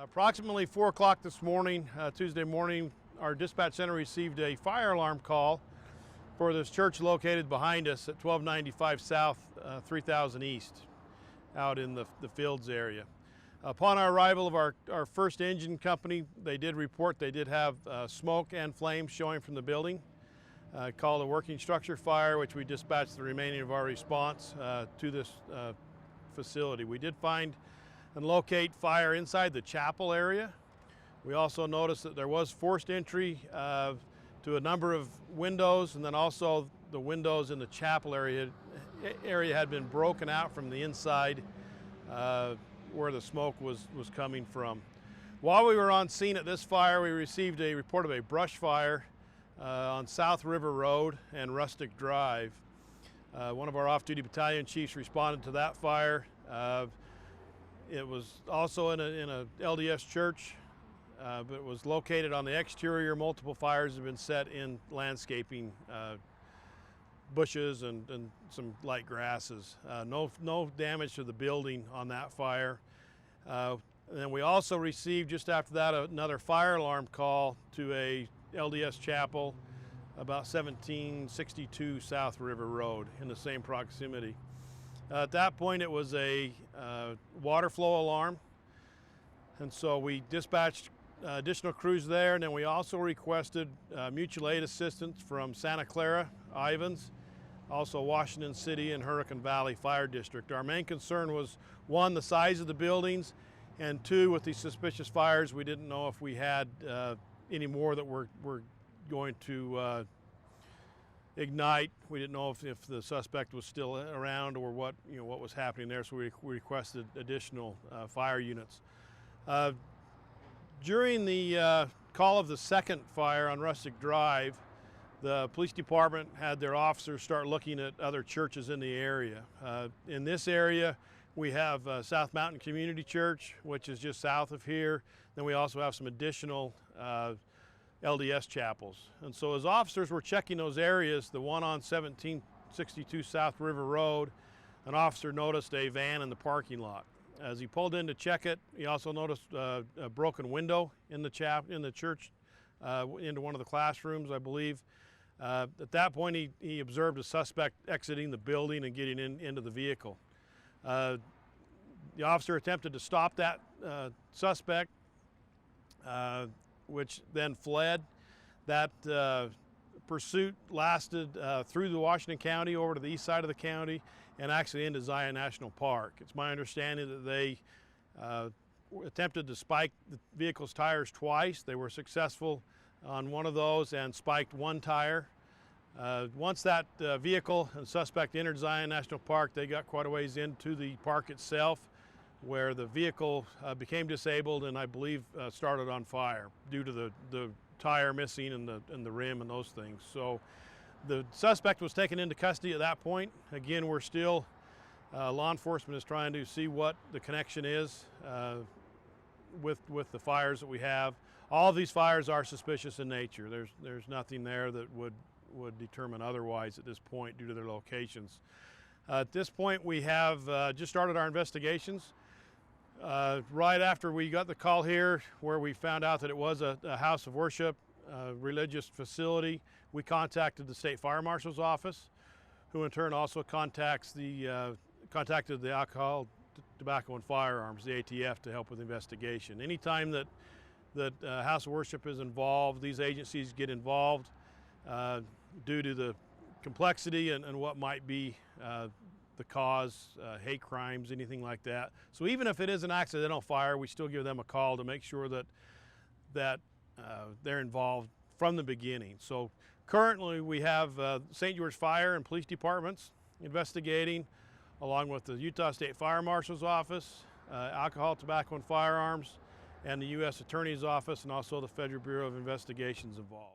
Approximately 4 o'clock this morning, Tuesday morning, our dispatch center received a fire alarm call for this church located behind us at 1295 South, 3000 East, out in the Fields area. Upon our arrival of our first engine company, they did report they did have smoke and flames showing from the building. Called a working structure fire, which we dispatched the remaining of our response to this facility. We did find and locate fire inside the chapel area. We also noticed that there was forced entry to a number of windows, and then also the windows in the chapel area had been broken out from the inside where the smoke was coming from. While we were on scene at this fire, we received a report of a brush fire on South River Road and Rustic Drive. One of our off-duty battalion chiefs responded to that fire. It was also in a LDS church, but it was located on the exterior. Multiple fires have been set in landscaping, bushes and some light grasses. No damage to the building on that fire. And then we also received just after that another fire alarm call to a LDS chapel about 1762 South River Road in the same proximity. At that point it was a water flow alarm, and so we dispatched additional crews there, and then we also requested mutual aid assistance from Santa Clara, Ivins, also Washington City and Hurricane Valley Fire District. Our main concern was, one, the size of the buildings, and two, with these suspicious fires, we didn't know if we had any more that were going to ignite. We didn't know if the suspect was still around or what was happening there, so we requested additional fire units. During the call of the second fire on Rustic Drive, the police department had their officers start looking at other churches in the area. In this area, we have South Mountain Community Church, which is just south of here. Then we also have some additional LDS chapels. And so as officers were checking those areas, the one on 1762 South River Road, an officer noticed a van in the parking lot. As he pulled in to check it, he also noticed a broken window in the church, into one of the classrooms, I believe. At that point, he observed a suspect exiting the building and getting into the vehicle. The officer attempted to stop that suspect, which then fled. That pursuit lasted through the Washington County over to the east side of the county and actually into Zion National Park. It's my understanding that they attempted to spike the vehicle's tires twice. They were successful on one of those and spiked one tire. Once that vehicle and suspect entered Zion National Park, they got quite a ways into the park itself, where the vehicle became disabled and I believe started on fire due to the tire missing and the rim and those things. So the suspect was taken into custody at that point. Again, we're still, law enforcement is trying to see what the connection is with the fires that we have. All of these fires are suspicious in nature. There's nothing there that would determine otherwise at this point due to their locations. At this point, we have just started our investigations. Right after we got the call here, where we found out that it was a house of worship, religious facility, we contacted the State Fire Marshal's office, who in turn also contacted the Alcohol, Tobacco, and Firearms, the ATF, to help with the investigation. Anytime that house of worship is involved, these agencies get involved due to the complexity and what might be the cause, hate crimes, anything like that. So even if it is an accidental fire, we still give them a call to make sure that they're involved from the beginning. So currently we have St. George Fire and Police Departments investigating, along with the Utah State Fire Marshal's Office, Alcohol, Tobacco, and Firearms, and the U.S. Attorney's Office, and also the Federal Bureau of Investigations involved.